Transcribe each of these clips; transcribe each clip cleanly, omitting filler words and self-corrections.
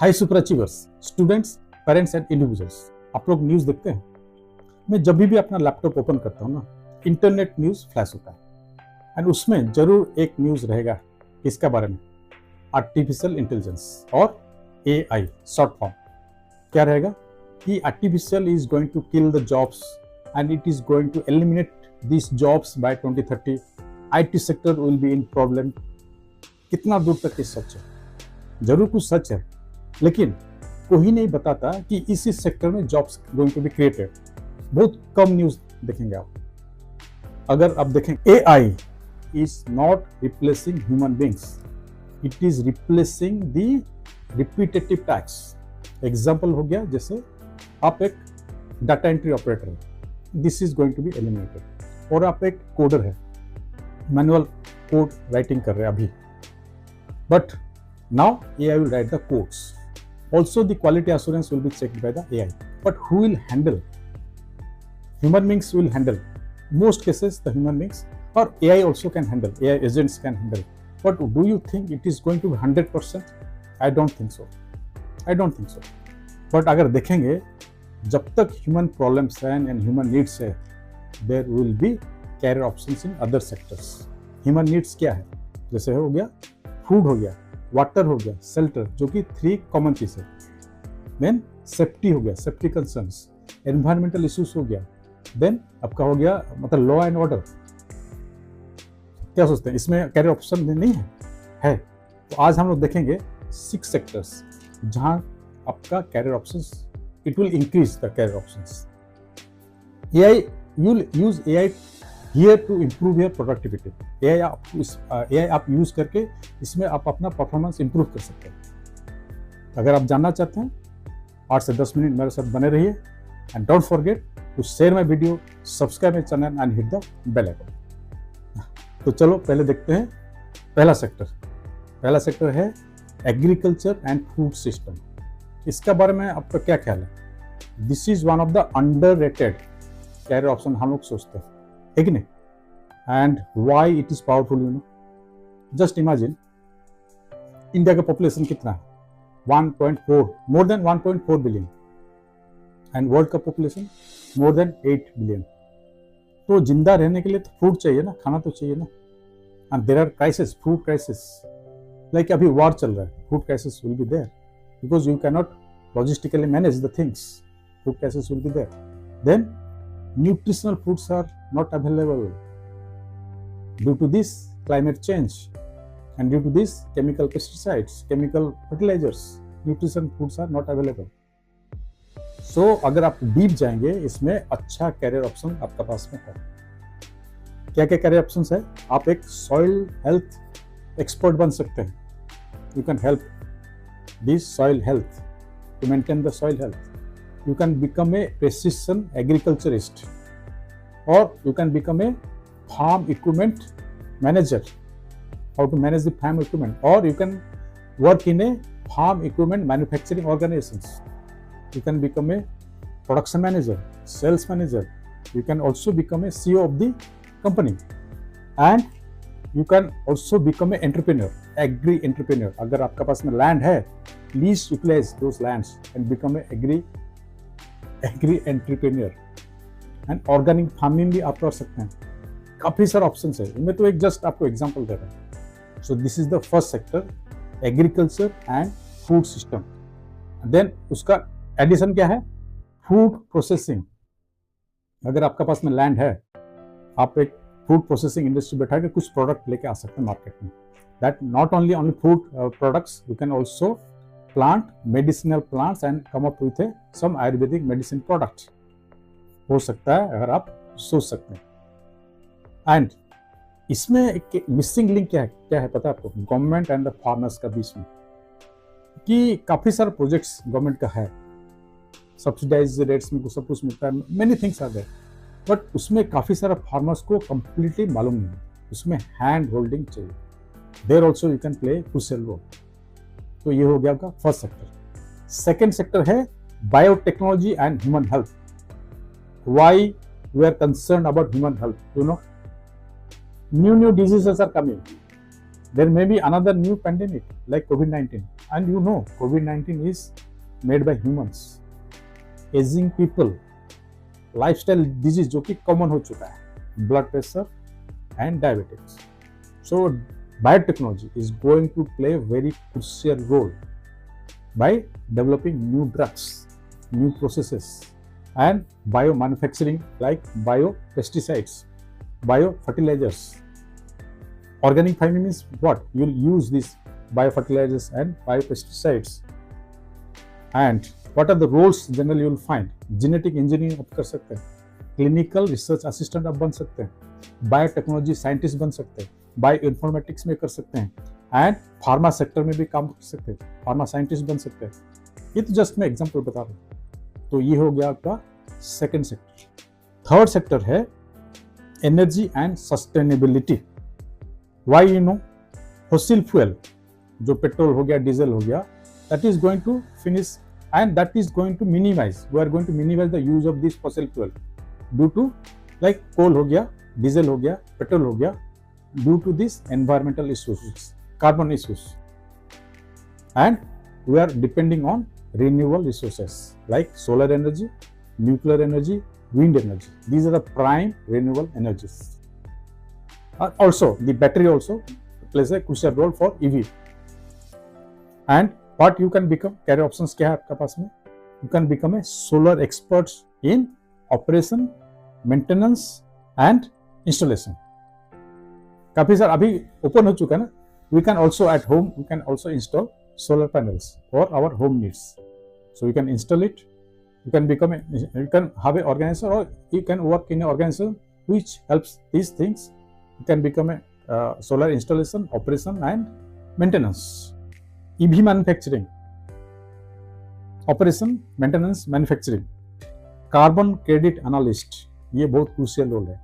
High super achievers, students, parents and individuals, आप लोग news देखते हैं? मैं जब भी अपना लैपटॉप ओपन करता हूँ ना, इंटरनेट न्यूज़ फ्लैश होता है एंड उसमें जरूर एक न्यूज़ रहेगा इसका बारे में, आर्टिफिशियल इंटेलिजेंस और AI शॉर्ट फॉर्म। क्या रहेगा कि artificial is going to kill the jobs and it is going to eliminate this jobs by 2030। IT sector will be in problem. कितना दूर तक ये सच है? जरूर कुछ सच है, लेकिन कोई नहीं बताता कि इसी सेक्टर में jobs going to be created. बहुत कम न्यूज देखेंगे आप। अगर आप देखें, AI is not replacing human beings, it is replacing the repetitive task. Example हो गया, जैसे आप एक डाटा एंट्री ऑपरेटर है, this is going to be eliminated. और आप एक कोडर है, मैनुअल कोड राइटिंग कर रहे हैं अभी, but now AI will write the codes. Also the quality assurance will be checked by the AI. But who will handle? Human beings will handle. Most cases the human beings, or AI also can handle. AI agents can handle. But do you think it is going to be 100%? I don't think so. I don't think so. But अगर देखेंगे, जब तक human problems and human needs है, there will be career options in other sectors. Human needs क्या है? जैसे हो गया फूड, हो गया वाटर, हो गया शेल्टर, जो कि 3 कॉमन चीज है। देन सेफ्टी हो गया, सेफ्टी कंसर्न्स, एनवायरमेंटल इश्यूज हो गया। देन आपका हो गया मतलब लॉ एंड ऑर्डर। क्या सोचते हैं, इसमें कैरियर ऑप्शन नहीं है? तो आज हम लोग देखेंगे 6 सेक्टर्स जहां आपका career options, it will increase the career options. AI, you will use AI here to improve your productivity. AI आप यूज करके इसमें आप अपना परफॉर्मेंस इंप्रूव कर सकते हैं। अगर आप जानना चाहते हैं, 8 से 10 मिनट मेरे साथ बने रहिए and don't forget to share my video, subscribe my channel and hit the bell icon. तो चलो पहले देखते हैं पहला सेक्टर। पहला सेक्टर है एग्रीकल्चर एंड फूड सिस्टम। इसका बारे में आपका क्या ख्याल है? This is one of the underrated career option हम लोग सोचते हैं, है कि नहीं? And why it is powerful, you know. Just imagine, India का पॉपुलेशन कितना है? 1.4, more than 1.4 billion, and world का पॉपुलेशन मोर देन 8 बिलियन। तो जिंदा रहने के लिए तो फूड चाहिए ना, खाना तो चाहिए ना। And there are crisis, food crisis, like अभी वॉर चल रहा है, food crisis will be there because you can not logistically manage the things, food crisis will be there. Then nutritional foods are not available due to this climate change and due to this chemical pesticides, chemical fertilizers, nutrition foods are not available. So अगर आप deep जाएंगे, इसमें अच्छा career option आपके पास में है। क्या क्या कैरियर ऑप्शंस है? आप एक सॉइल हेल्थ एक्सपर्ट बन सकते हैं। You can help this soil health to maintain the soil health. You can become a precision agriculturist, or you can become a farm equipment manager, how to manage the farm equipment, or you can work in a farm equipment manufacturing organizations. You can become a production manager, sales manager. You can also become a CEO of the company, and you can also become an entrepreneur, agri entrepreneur. अगर आपके पास में land है, please utilize those lands and become a agri entrepreneur. And organic farming भी आप कर सकते हैं। काफी सारे ऑप्शंस है, मैं तो एक जस्ट आपको एग्जांपल दे रहा हूँ। So this is the first sector, agriculture and food system. Then उसका एडिशन क्या है? Food processing. अगर आपके पास में लैंड है, आप एक फूड प्रोसेसिंग इंडस्ट्री बैठा के कुछ प्रोडक्ट लेके आ सकते हैं मार्केट में। That not only food products, you can also plant medicinal plants and come up with some ayurvedic medicine products हो सकता है, अगर आप सोच सकते हैं। एंड इसमें एक मिसिंग लिंक क्या है पता है आपको? गवर्नमेंट एंड द फार्मर्स का बीच में, कि काफी सारे प्रोजेक्ट्स गवर्नमेंट का है, सब्सिडाइज रेट्स में सब कुछ मिलता है, many things are there, but उसमें काफी सारे फार्मर्स को कंप्लीटली मालूम नहीं है। उसमें हैंड होल्डिंग चाहिए। There also you can play crucial role. तो ये हो गया आपका फर्स्ट सेक्टर। सेकेंड सेक्टर है biotechnology and human health. Why we are concern about human health? You know, new diseases are coming. There may be another new pandemic like COVID-19. And you know, COVID-19 is made by humans. Aging people, lifestyle disease जो कि common हो चुका है, blood pressure and diabetes. So biotechnology is going to play a very crucial role by developing new drugs, new processes, and biomanufacturing like biopesticides, biofertilizers. Organic farming means what? You'll use these biofertilizers and biopesticides. And what are the roles generally you'll find? Genetic engineering आप कर सकते हैं, clinical research assistant आप बन सकते हैं, biotechnology scientist बन सकते हैं, बायो इन्फॉर्मेटिक्स में कर सकते हैं, एंड फार्मा सेक्टर में भी काम कर सकते हैं, फार्मा साइंटिस्ट बन सकते हैं. ये तो जस्ट मैं एग्जांपल बता रहा हूँ. तो ये हो गया आपका सेकंड सेक्टर. थर्ड सेक्टर है energy and sustainability. Why you know, fossil fuel जो पेट्रोल हो गया, डीजल हो गया, that is going to finish and that is going to minimize. We are going to minimize the use of this fossil fuel due to like coal हो गया, diesel हो गया, petrol हो गया, due to this environmental issues, carbon issues. And we are depending on renewable resources like solar energy, nuclear energy, wind energy. These are the prime renewable energies. Also, the battery also plays a crucial role for EV. And what you can become, career options क्या है आपके पास में? You can become a solar expert in operation, maintenance and installation. काफी सारा अभी open हो चुका है ना. We can also at home, we can also install solar panels for our home needs. So you can install it. You can become you can have an organizer, or you can work in an organization which helps these things. You can become a solar installation, operation and maintenance. EV manufacturing, operation, maintenance, manufacturing. Carbon credit analyst, ये बहुत crucial role है.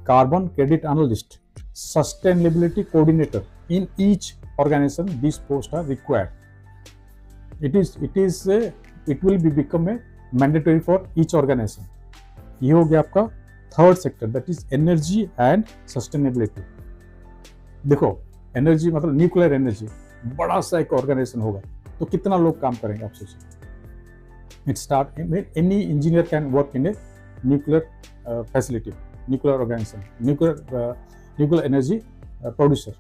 Carbon credit analyst, sustainability coordinator. In each organization this post are required. It will be become a mandatory for each organization. ये हो गया आपका third sector, that is energy and sustainability. देखो, energy मतलब nuclear energy, बड़ा सा एक organisation होगा तो कितना लोग काम करेंगे आप सोचिए. It start any engineer can work in a nuclear facility, nuclear organisation, nuclear energy producer,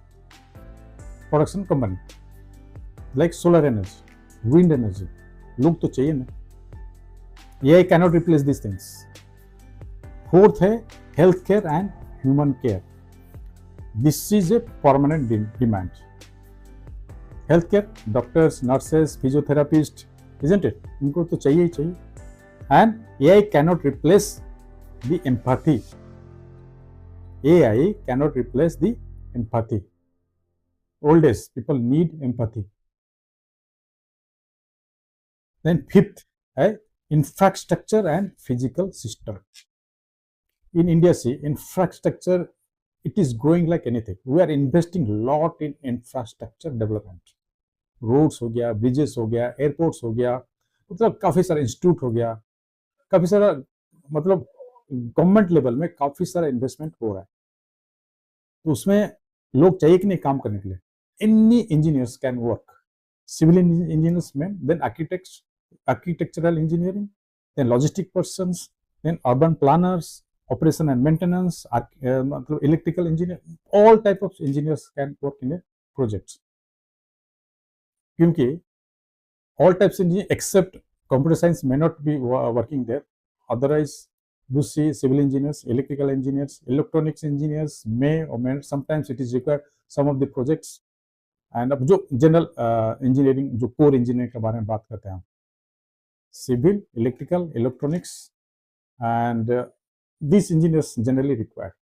production company like solar energy, wind energy. लोग तो चाहिए ना. ये cannot replace this things. Fourth है health care and human care. This is a permanent demand. Healthcare, doctors, nurses, physiotherapists, isn't it? इनको तो चाहिए ही चाहिए. And AI cannot replace the empathy. AI cannot replace the empathy. Old days, people need empathy. Then fifth, infrastructure and physical system. In India, see, infrastructure, it is growing like anything. We are investing a lot in infrastructure development. Roads हो गया, bridges हो गया, airports हो गया, मतलब काफी सारा institute हो गया, काफी सारा मतलब गवर्नमेंट लेवल में काफी सारा इन्वेस्टमेंट हो रहा है. तो उसमें लोग चाहिए कि नहीं काम करने के लिए. Any engineers can work. Civil engineers में, then architects, architectural engineering, then logistic persons, then urban planners, operation and maintenance, मतलब electrical engineer, all type of engineers can work in a projects. क्योंकि all types of engineering except computer science may not be working there. Otherwise, you see civil engineers, electrical engineers, electronics engineers may or may not, sometimes it is required some of the projects. And अब जो general engineering, जो core engineering के बारे में बात करते हैं हम, civil, electrical, electronics and this engineers generally required.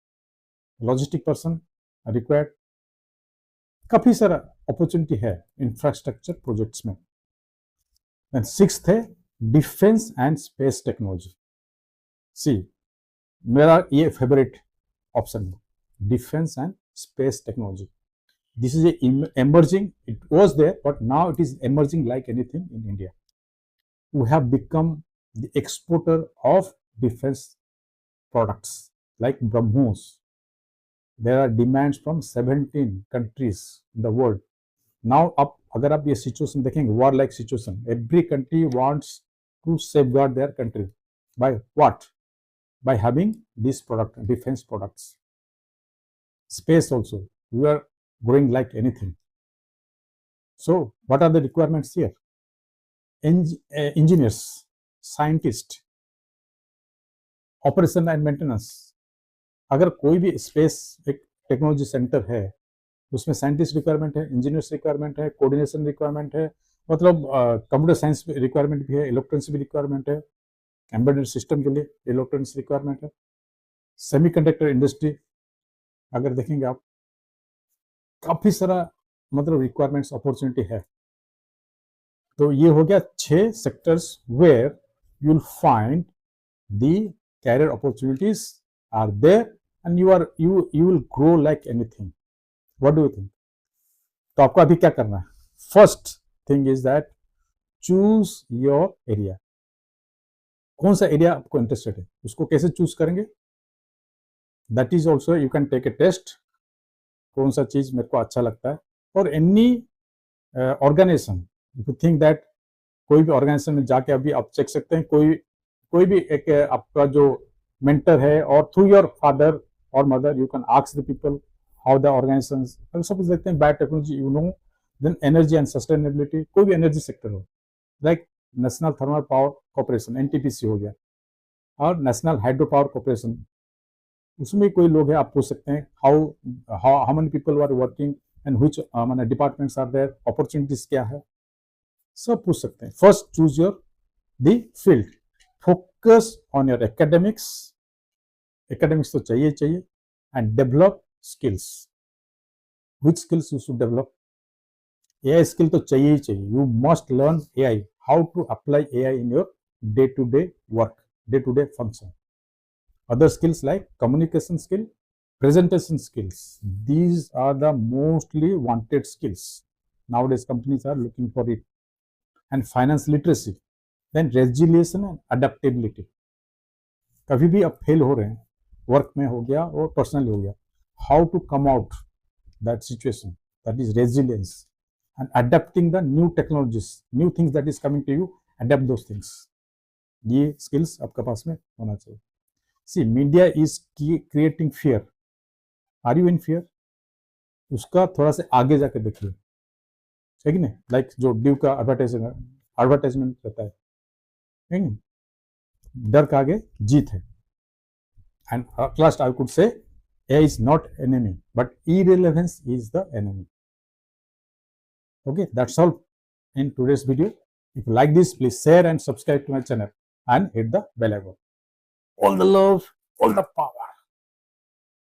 Logistic person required. काफी सारा अपॉर्चुनिटी है इंफ्रास्ट्रक्चर प्रोजेक्ट्स में. एंड सिक्स्थ है defence and space technology. See, मेरा ये फेवरेट ऑप्शन है, defence and space technology. This is a emerging, it was there but now it is emerging like anything in India. We have become the exporter of defense products like BrahMos. There are demands from 17 countries in the world now आप अगर आप ये situation देखेंगे, war like situation, every country wants to safeguard their country by what, by having this product, defence products. Space also, we are growing like anything. So what are the requirements here? Engineers, scientists, operation and maintenance. अगर कोई भी space एक technology centre है, उसमें scientist requirement है, engineers requirement है, coordination requirement है, मतलब कंप्यूटर साइंस रिक्वायरमेंट भी है, इलेक्ट्रॉनिक्स भी रिक्वायरमेंट है, एम्बेडेड सिस्टम के लिए इलेक्ट्रॉनिक्स रिक्वायरमेंट है, सेमीकंडक्टर इंडस्ट्री अगर देखेंगे आप, काफी सारा मतलब रिक्वायरमेंट्स अपॉर्चुनिटी है. तो ये हो गया 6 sectors where you will find the career opportunities are there and you will grow like anything. What do you think? तो आपको अभी क्या करना है? First thing is that choose your area. कौन सा एरिया आपको इंटरेस्टेड है, उसको कैसे चूज करेंगे? That is also you can take a test. कौन सा चीज मेरे को अच्छा लगता है. और any organization, if you think that, कोई भी ऑर्गेनाइजेशन में जाके अभी आप चेक सकते हैं, कोई भी एक आपका जो मेंटर है, और थ्रू योर फादर और mother you can ask the people how the organizations. अगर सपोज देखते हैं biotechnology, you know, then energy and sustainability, कोई भी एनर्जी सेक्टर हो, like national thermal power corporation NTPC हो गया, और नेशनल हाइड्रो पावर कॉर्पोरेशन, उसमें कोई लोग हैं, आप पूछ सकते हैं how many people are working and which माने डिपार्टमेंट्स आर देयर, अपॉर्चुनिटीज क्या है, सब पूछ सकते हैं. First choose your the field, focus on your academics. Academics तो चाहिए चाहिए, and develop skills. Which skills you should develop? AI skill तो चाहिए ही चाहिए. You must learn AI, how to apply AI in your day to day work, day to day function. Other skills like communication skill, presentation skills, these are the mostly wanted skills. Nowadays companies are looking for it. And finance literacy, then resilience and adaptability. कभी भी आप fail हो रहे हैं, work में हो गया और पर्सनली हो गया, how to come out that situation, that is resilience. And adapting the new technologies, new things that is coming to you, adapt those things. ये स्किल्स आपके पास में होना चाहिए. See, media is creating fear. Are you in fear? उसका थोड़ा सा आगे जाकर देखिए, है कि नहीं? लाइक जो ड्यू का एडवर्टाइजमेंट रहता है नहीं? डर का आगे जीत है. And at last I could say AI is not enemy, but irrelevance is the enemy. Okay, that's all in today's video. If you like this, please share and subscribe to my channel and hit the bell icon. All the love, all the power.